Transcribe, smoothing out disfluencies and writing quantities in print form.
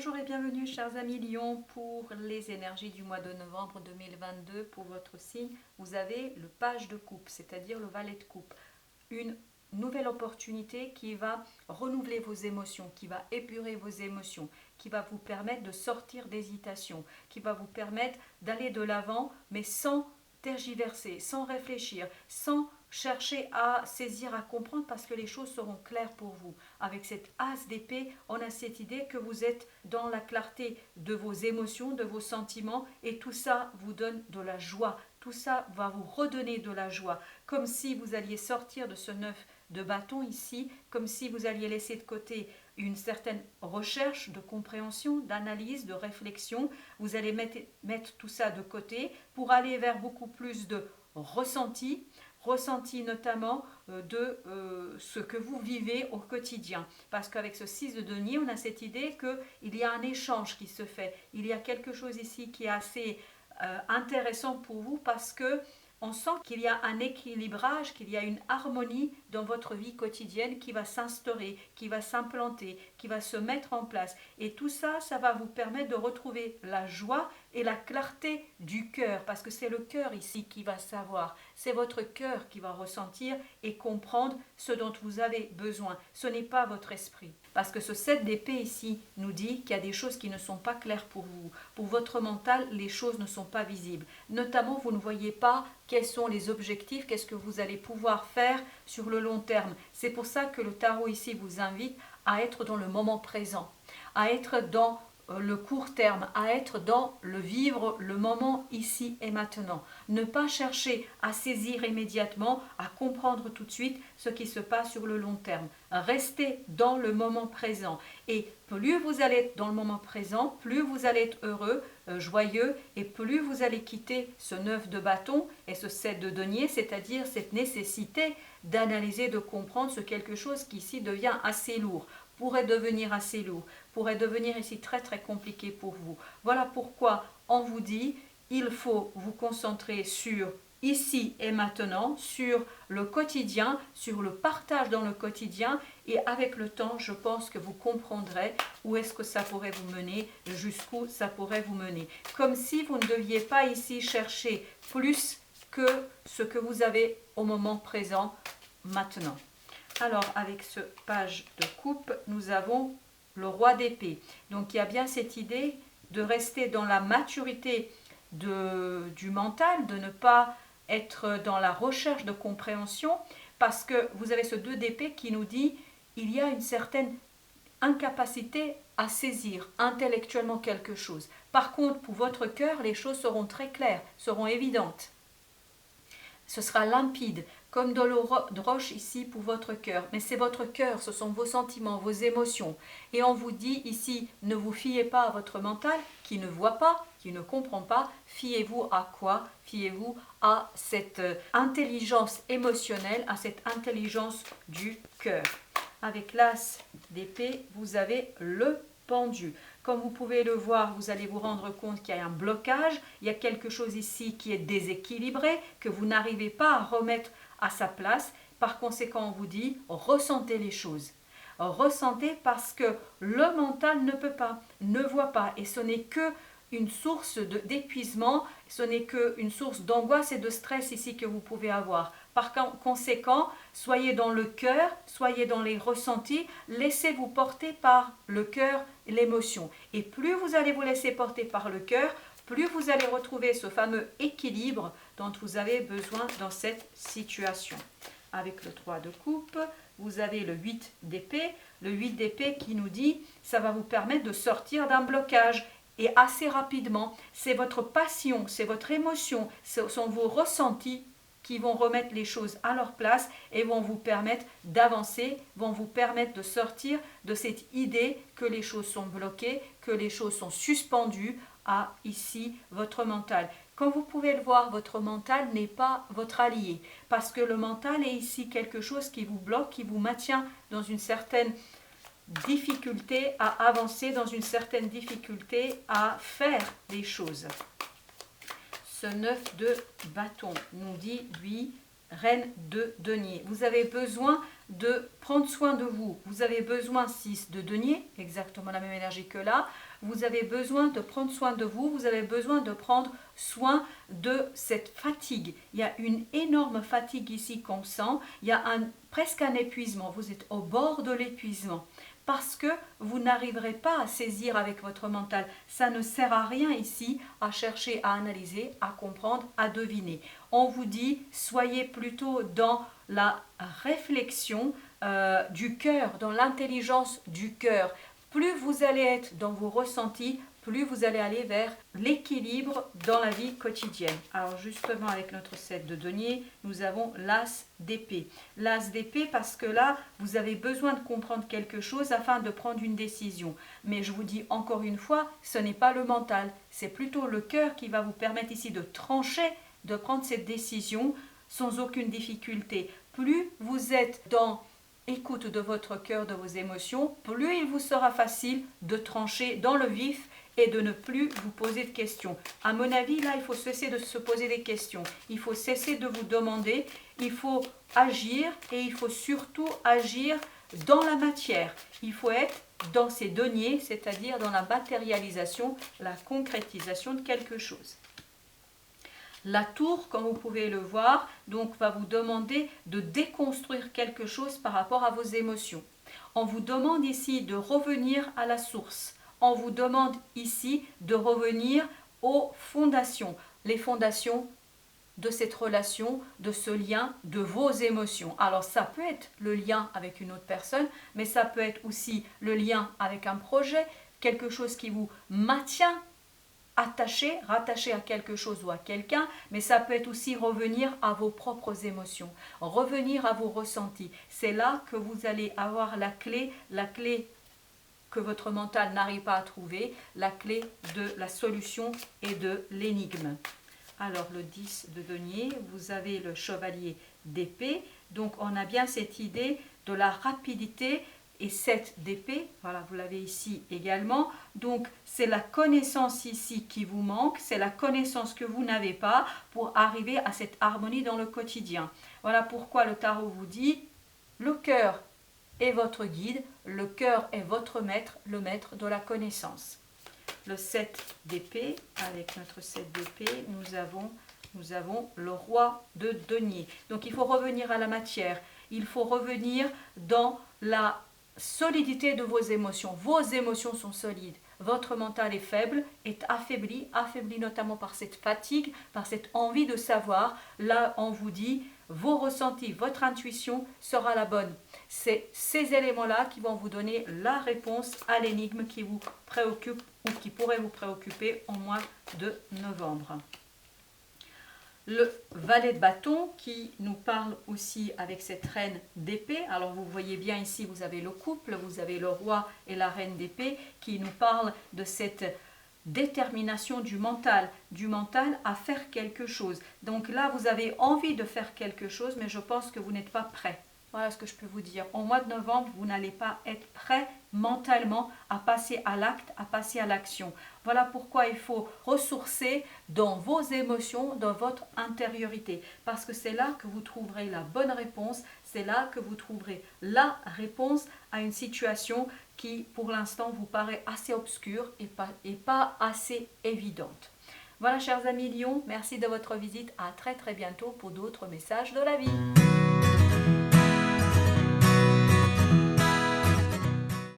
Bonjour et bienvenue chers amis Lion pour les énergies du mois de novembre 2022. Pour votre signe, vous avez le page de coupe, c'est-à-dire le valet de coupe. Une nouvelle opportunité qui va renouveler vos émotions, qui va épurer vos émotions, qui va vous permettre de sortir d'hésitation, qui va vous permettre d'aller de l'avant, mais sans tergiverser, sans réfléchir, sans chercher à saisir, à comprendre, parce que les choses seront claires pour vous. Avec cette as d'épée, on a cette idée que vous êtes dans la clarté de vos émotions, de vos sentiments, et tout ça vous donne de la joie. Tout ça va vous redonner de la joie, comme si vous alliez sortir de ce 9 de bâton ici, comme si vous alliez laisser de côté une certaine recherche de compréhension, d'analyse, de réflexion. Vous allez mettre tout ça de côté pour aller vers beaucoup plus de ressenti notamment de ce que vous vivez au quotidien. Parce qu'avec ce 6 de denier, on a cette idée qu'il y a un échange qui se fait. Il y a quelque chose ici qui est assez intéressant pour vous parce que on sent qu'il y a un équilibrage, qu'il y a une harmonie dans votre vie quotidienne qui va s'instaurer, qui va s'implanter, qui va se mettre en place. Et tout ça, ça va vous permettre de retrouver la joie et la clarté du cœur, parce que c'est le cœur ici qui va savoir, c'est votre cœur qui va ressentir et comprendre ce dont vous avez besoin. Ce n'est pas votre esprit. Parce que ce 7 d'épée ici nous dit qu'il y a des choses qui ne sont pas claires pour vous. Pour votre mental, les choses ne sont pas visibles. Notamment, vous ne voyez pas quels sont les objectifs, qu'est-ce que vous allez pouvoir faire sur le long terme. C'est pour ça que le tarot ici vous invite à être dans le moment présent, à être dans le court terme, à être dans le vivre, le moment ici et maintenant. Ne pas chercher à saisir immédiatement, à comprendre tout de suite ce qui se passe sur le long terme. Restez dans le moment présent. Et plus vous allez être dans le moment présent, plus vous allez être heureux, joyeux, et plus vous allez quitter ce 9 de bâton et ce 7 de denier, c'est-à-dire cette nécessité d'analyser, de comprendre ce quelque chose qui ici devient assez lourd, pourrait devenir assez lourd, pourrait devenir ici très très compliqué pour vous. Voilà pourquoi on vous dit, il faut vous concentrer sur ici et maintenant, sur le quotidien, sur le partage dans le quotidien, et avec le temps, je pense que vous comprendrez où est-ce que ça pourrait vous mener, jusqu'où ça pourrait vous mener. Comme si vous ne deviez pas ici chercher plus que ce que vous avez au moment présent, maintenant. Alors, avec ce page de coupe, nous avons le roi d'épée. Donc, il y a bien cette idée de rester dans la maturité du mental, de ne pas être dans la recherche de compréhension, parce que vous avez ce 2 d'épée qui nous dit il y a une certaine incapacité à saisir intellectuellement quelque chose. Par contre, pour votre cœur, les choses seront très claires, seront évidentes. Ce sera limpide, comme de l'eau de roche ici pour votre cœur. Mais c'est votre cœur, ce sont vos sentiments, vos émotions. Et on vous dit ici, ne vous fiez pas à votre mental qui ne voit pas, qui ne comprend pas. Fiez-vous à quoi? Fiez-vous à cette intelligence émotionnelle, à cette intelligence du cœur. Avec l'as d'épée, vous avez le pendu. Comme vous pouvez le voir, vous allez vous rendre compte qu'il y a un blocage, il y a quelque chose ici qui est déséquilibré, que vous n'arrivez pas à remettre à sa place. Par conséquent, on vous dit, ressentez les choses. Ressentez parce que le mental ne peut pas, ne voit pas, et ce n'est que une source d'épuisement, ce n'est qu'une source d'angoisse et de stress ici que vous pouvez avoir. Par conséquent, soyez dans le cœur, soyez dans les ressentis, laissez-vous porter par le cœur, l'émotion. Et plus vous allez vous laisser porter par le cœur, plus vous allez retrouver ce fameux équilibre dont vous avez besoin dans cette situation. Avec le 3 de coupe, vous avez le 8 d'épée. Le 8 d'épée qui nous dit, ça va vous permettre de sortir d'un blocage. Et assez rapidement, c'est votre passion, c'est votre émotion, ce sont vos ressentis qui vont remettre les choses à leur place et vont vous permettre d'avancer, vont vous permettre de sortir de cette idée que les choses sont bloquées, que les choses sont suspendues à ici votre mental. Comme vous pouvez le voir, votre mental n'est pas votre allié parce que le mental est ici quelque chose qui vous bloque, qui vous maintient dans une certaine difficulté à avancer, dans une certaine difficulté à faire les choses. Ce 9 de bâton nous dit, lui, reine de denier. Vous avez besoin de prendre soin de vous. Vous avez besoin 6 de denier, exactement la même énergie que là. Vous avez besoin de prendre soin de vous. Vous avez besoin de prendre soin de cette fatigue. Il y a une énorme fatigue ici qu'on sent. Il y a presque un épuisement. Vous êtes au bord de l'épuisement. Parce que vous n'arriverez pas à saisir avec votre mental. Ça ne sert à rien ici à chercher à analyser, à comprendre, à deviner. On vous dit, soyez plutôt dans la réflexion du cœur, dans l'intelligence du cœur. Plus vous allez être dans vos ressentis, plus vous allez aller vers l'équilibre dans la vie quotidienne. Alors justement avec notre 7 de denier, nous avons l'as d'épée. L'as d'épée parce que là, vous avez besoin de comprendre quelque chose afin de prendre une décision. Mais je vous dis encore une fois, ce n'est pas le mental, c'est plutôt le cœur qui va vous permettre ici de trancher, de prendre cette décision sans aucune difficulté. Plus vous êtes dans écoute de votre cœur, de vos émotions, plus il vous sera facile de trancher dans le vif et de ne plus vous poser de questions. À mon avis, là, il faut cesser de se poser des questions. Il faut cesser de vous demander. Il faut agir et il faut surtout agir dans la matière. Il faut être dans ces deniers, c'est-à-dire dans la matérialisation, la concrétisation de quelque chose. La tour, comme vous pouvez le voir, donc va vous demander de déconstruire quelque chose par rapport à vos émotions. On vous demande ici de revenir à la source. On vous demande ici de revenir aux fondations. Les fondations de cette relation, de ce lien, de vos émotions. Alors ça peut être le lien avec une autre personne, mais ça peut être aussi le lien avec un projet, quelque chose qui vous maintient attaché, rattaché à quelque chose ou à quelqu'un, mais ça peut être aussi revenir à vos propres émotions, revenir à vos ressentis. C'est là que vous allez avoir la clé que votre mental n'arrive pas à trouver, la clé de la solution et de l'énigme. Alors le 10 de denier, vous avez le chevalier d'épée, donc on a bien cette idée de la rapidité et 7 d'épée, voilà, vous l'avez ici également. Donc, c'est la connaissance ici qui vous manque, c'est la connaissance que vous n'avez pas pour arriver à cette harmonie dans le quotidien. Voilà pourquoi le tarot vous dit, le cœur est votre guide, le cœur est votre maître, le maître de la connaissance. Le 7 d'épée, avec notre 7 d'épée, nous avons le roi de denier. Donc, il faut revenir à la matière, il faut revenir dans la solidité de vos émotions. Vos émotions sont solides. Votre mental est faible, est affaibli notamment par cette fatigue, par cette envie de savoir. Là, on vous dit, vos ressentis, votre intuition sera la bonne. C'est ces éléments-là qui vont vous donner la réponse à l'énigme qui vous préoccupe ou qui pourrait vous préoccuper au mois de novembre. Le valet de bâton qui nous parle aussi avec cette reine d'épée. Alors vous voyez bien ici, vous avez le couple, vous avez le roi et la reine d'épée qui nous parlent de cette détermination du mental à faire quelque chose. Donc là, vous avez envie de faire quelque chose, mais je pense que vous n'êtes pas prêt. Voilà ce que je peux vous dire. Au mois de novembre, vous n'allez pas être prêt mentalement à passer à l'acte, à passer à l'action. Voilà pourquoi il faut ressourcer dans vos émotions, dans votre intériorité. Parce que c'est là que vous trouverez la bonne réponse, c'est là que vous trouverez la réponse à une situation qui, pour l'instant, vous paraît assez obscure et pas assez évidente. Voilà, chers amis Lions, merci de votre visite. À très très bientôt pour d'autres messages de la vie.